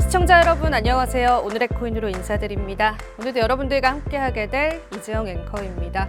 시청자 여러분 안녕하세요. 오늘의 코인으로 인사드립니다. 오늘도 여러분들과 함께하게 될 이재영 앵커입니다.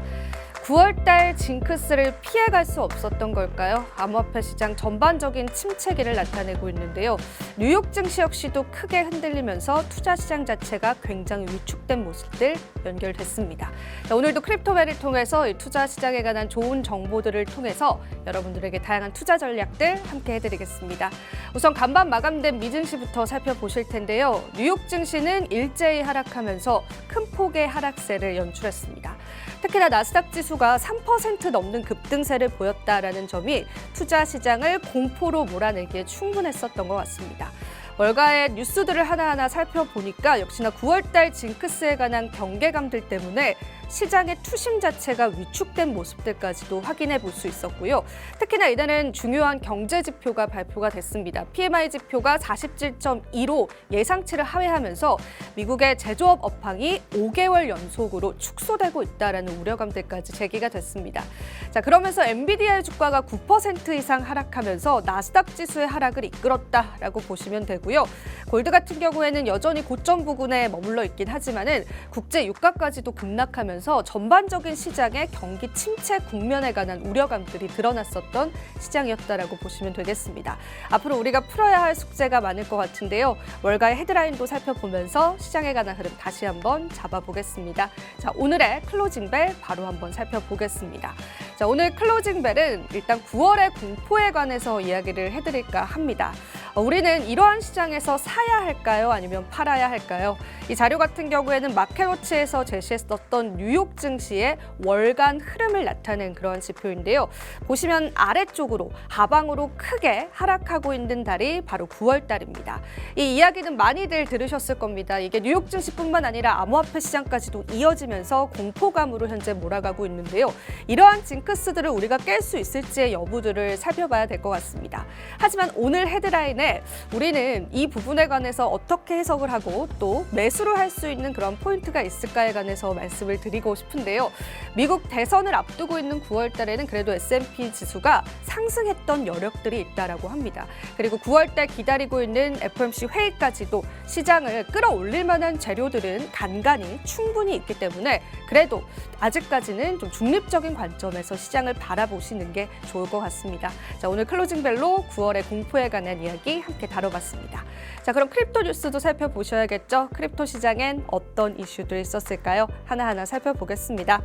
9월달 징크스를 피해갈 수 없었던 걸까요? 암호화폐 시장 전반적인 침체기를 나타내고 있는데요. 뉴욕 증시 역시도 크게 흔들리면서 투자 시장 자체가 굉장히 위축된 모습들 연결됐습니다. 오늘도 크립토벨을 통해서 이 투자 시장에 관한 좋은 정보들을 통해서 여러분들에게 다양한 투자 전략들 함께 해드리겠습니다. 우선 간밤 마감된 미증시부터 살펴보실 텐데요. 뉴욕 증시는 일제히 하락하면서 큰 폭의 하락세를 연출했습니다. 특히나 나스닥 지수가 3% 넘는 급등세를 보였다라는 점이 투자 시장을 공포로 몰아내기에 충분했었던 것 같습니다. 월가의 뉴스들을 하나하나 살펴보니까 역시나 9월달 징크스에 관한 경계감들 때문에 시장의 투심 자체가 위축된 모습들까지도 확인해 볼 수 있었고요. 특히나 이날은 중요한 경제 지표가 발표가 됐습니다. PMI 지표가 47.2로 예상치를 하회하면서 미국의 제조업 업황이 5개월 연속으로 축소되고 있다라는 우려감들까지 제기가 됐습니다. 자, 그러면서 엔비디아의 주가가 9% 이상 하락하면서 나스닥 지수의 하락을 이끌었다라고 보시면 되고요. 골드 같은 경우에는 여전히 고점 부근에 머물러 있긴 하지만은 국제 유가까지도 급락하면서 전반적인 시장의 경기 침체 국면에 관한 우려감들이 드러났었던 시장이었다라고 보시면 되겠습니다. 앞으로 우리가 풀어야 할 숙제가 많을 것 같은데요. 월가의 헤드라인도 살펴보면서 시장에 관한 흐름 다시 한번 잡아보겠습니다. 자, 오늘의 클로징벨 바로 한번 살펴보겠습니다. 자, 오늘 클로징벨은 일단 9월의 공포에 관해서 이야기를 해드릴까 합니다. 우리는 이러한 시장에서 사야 할까요? 아니면 팔아야 할까요? 이 자료 같은 경우에는 마켓워치에서 제시했었던 뉴욕 증시의 월간 흐름을 나타낸 그런 지표인데요. 보시면 아래쪽으로 하방으로 크게 하락하고 있는 달이 바로 9월 달입니다. 이 이야기는 많이들 들으셨을 겁니다. 이게 뉴욕 증시뿐만 아니라 암호화폐 시장까지도 이어지면서 공포감으로 현재 몰아가고 있는데요. 이러한 징크스들을 우리가 깰 수 있을지의 여부들을 살펴봐야 될 것 같습니다. 하지만 오늘 헤드라인에 우리는 이 부분에 관해서 어떻게 해석을 하고 또 매수를 할 수 있는 그런 포인트가 있을까에 관해서 말씀을 드리고 싶은데요. 미국 대선을 앞두고 있는 9월 달에는 그래도 S&P 지수가 상승했던 여력들이 있다라고 합니다. 그리고 9월 달 기다리고 있는 FOMC 회의까지도 시장을 끌어올릴 만한 재료들은 간간히 충분히 있기 때문에 그래도 아직까지는 좀 중립적인 관점에서 시장을 바라보시는 게 좋을 것 같습니다. 자, 오늘 클로징벨로 9월의 공포에 관한 이야기 함께 다뤄봤습니다. 자, 그럼 크립토 뉴스도 살펴보셔야겠죠? 크립토 시장엔 어떤 이슈들이 있었을까요? 하나하나 살펴보겠습니다.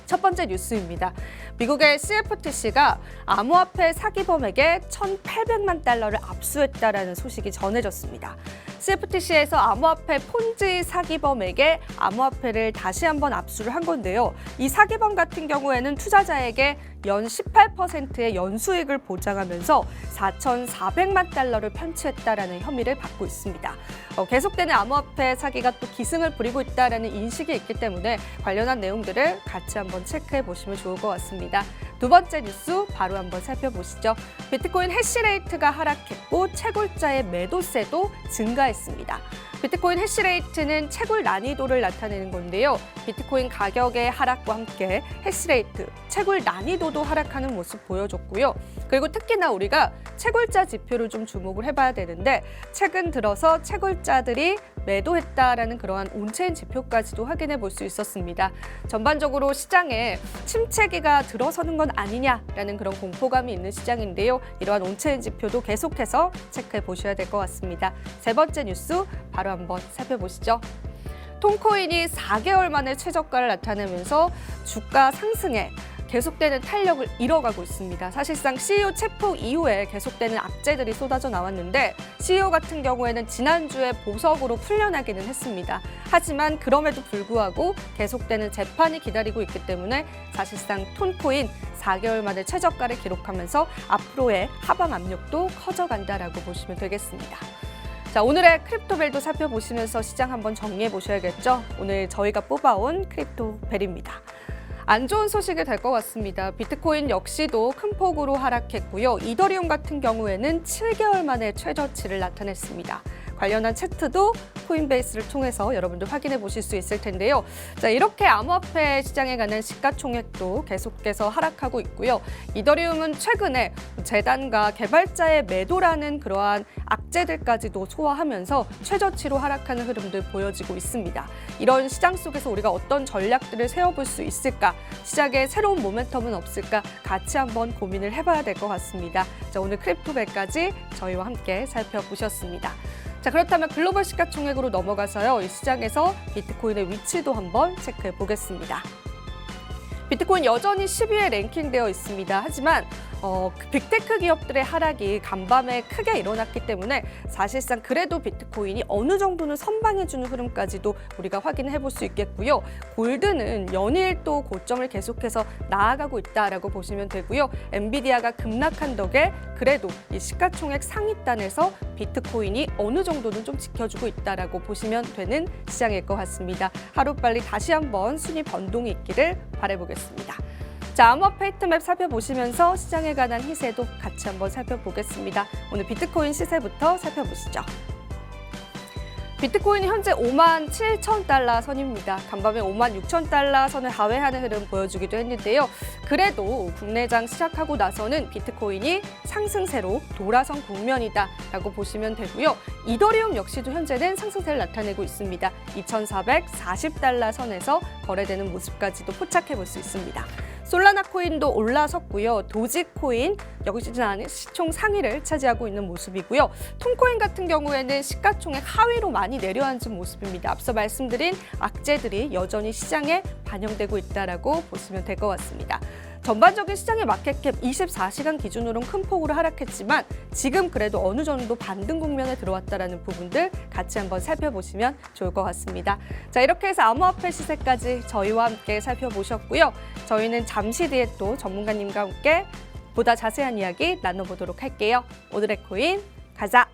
첫 번째 뉴스입니다. 미국의 CFTC가 암호화폐 사기범에게 1,800만 달러를 압수했다라는 소식이 전해졌습니다. CFTC에서 암호화폐 폰지 사기범에게 암호화폐를 다시 한번 압수를 한 건데요. 이 사기범 같은 경우에는 투자자에게 연 18%의 연수익을 보장하면서 4,400만 달러를 편취했다라는 혐의를 받고 있습니다. 계속되는 암호화폐 사기가 또 기승을 부리고 있다라는 인식이 있기 때문에 관련한 내용들을 같이 한번 체크해 보시면 좋을 것 같습니다. 두 번째 뉴스 바로 한번 살펴보시죠. 비트코인 해시레이트가 하락했고 채굴자의 매도세도 증가했습니다. 비트코인 해시레이트는 채굴 난이도를 나타내는 건데요. 비트코인 가격의 하락과 함께 해시레이트, 채굴 난이도도 하락하는 모습 보여줬고요. 그리고 특히나 우리가 채굴자 지표를 좀 주목을 해봐야 되는데 최근 들어서 채굴자들이 매도했다라는 그러한 온체인 지표까지도 확인해 볼 수 있었습니다. 전반적으로 시장에 침체기가 들어서는 건 아니냐라는 그런 공포감이 있는 시장인데요. 이러한 온체인 지표도 계속해서 체크해 보셔야 될 것 같습니다. 세 번째 뉴스 바로 한번 살펴보시죠. 톤코인이 4개월 만에 최저가를 나타내면서 주가 상승에 계속되는 탄력을 잃어가고 있습니다. 사실상 CEO 체포 이후에 계속되는 악재들이 쏟아져 나왔는데 CEO 같은 경우에는 지난주에 보석으로 풀려나기는 했습니다. 하지만 그럼에도 불구하고 계속되는 재판이 기다리고 있기 때문에 사실상 톤코인 4개월 만에 최저가를 기록하면서 앞으로의 하방 압력도 커져간다라고 보시면 되겠습니다. 자, 오늘의 크립토벨도 살펴보시면서 시장 한번 정리해 보셔야겠죠? 오늘 저희가 뽑아온 크립토벨입니다. 안 좋은 소식이 될 것 같습니다. 비트코인 역시도 큰 폭으로 하락했고요. 이더리움 같은 경우에는 7개월 만에 최저치를 나타냈습니다. 관련한 차트도 코인베이스를 통해서 여러분들 확인해 보실 수 있을 텐데요. 자, 이렇게 암호화폐 시장에 관한 시가총액도 계속해서 하락하고 있고요. 이더리움은 최근에 재단과 개발자의 매도라는 그러한 악재들까지도 소화하면서 최저치로 하락하는 흐름들 보여지고 있습니다. 이런 시장 속에서 우리가 어떤 전략들을 세워볼 수 있을까? 시장에 새로운 모멘텀은 없을까? 같이 한번 고민을 해봐야 될 것 같습니다. 자, 오늘 크립토벨까지 저희와 함께 살펴보셨습니다. 자, 그렇다면 글로벌 시가총액으로 넘어가서요. 이 시장에서 비트코인의 위치도 한번 체크해 보겠습니다. 비트코인 여전히 10위에 랭킹되어 있습니다. 하지만 빅테크 기업들의 하락이 간밤에 크게 일어났기 때문에 사실상 그래도 비트코인이 어느 정도는 선방해주는 흐름까지도 우리가 확인해 볼 수 있겠고요. 골드는 연일 또 고점을 계속해서 나아가고 있다라고 보시면 되고요. 엔비디아가 급락한 덕에 그래도 이 시가총액 상위단에서 비트코인이 어느 정도는 좀 지켜주고 있다라고 보시면 되는 시장일 것 같습니다. 하루빨리 다시 한번 순위 변동이 있기를 바라보겠습니다. 자, 암호화폐 히트맵 살펴보시면서 시장에 관한 희세도 같이 한번 살펴보겠습니다. 오늘 비트코인 시세부터 살펴보시죠. 비트코인이 현재 57,000달러 선입니다. 간밤에 56,000달러 선을 하회하는 흐름 보여주기도 했는데요. 그래도 국내장 시작하고 나서는 비트코인이 상승세로 돌아선 국면이다라고 보시면 되고요. 이더리움 역시도 현재는 상승세를 나타내고 있습니다. 2,440달러 선에서 거래되는 모습까지도 포착해 볼 수 있습니다. 솔라나 코인도 올라섰고요. 도지코인 역시나 시총 상위를 차지하고 있는 모습이고요. 톤코인 같은 경우에는 시가총액 하위로 많이 내려앉은 모습입니다. 앞서 말씀드린 악재들이 여전히 시장에 반영되고 있다라고 보시면 될 것 같습니다. 전반적인 시장의 마켓캡 24시간 기준으로는 큰 폭으로 하락했지만 지금 그래도 어느 정도 반등 국면에 들어왔다는 부분들 같이 한번 살펴보시면 좋을 것 같습니다. 자, 이렇게 해서 암호화폐 시세까지 저희와 함께 살펴보셨고요. 저희는 잠시 뒤에 또 전문가님과 함께 보다 자세한 이야기 나눠보도록 할게요. 오늘의 코인 가자!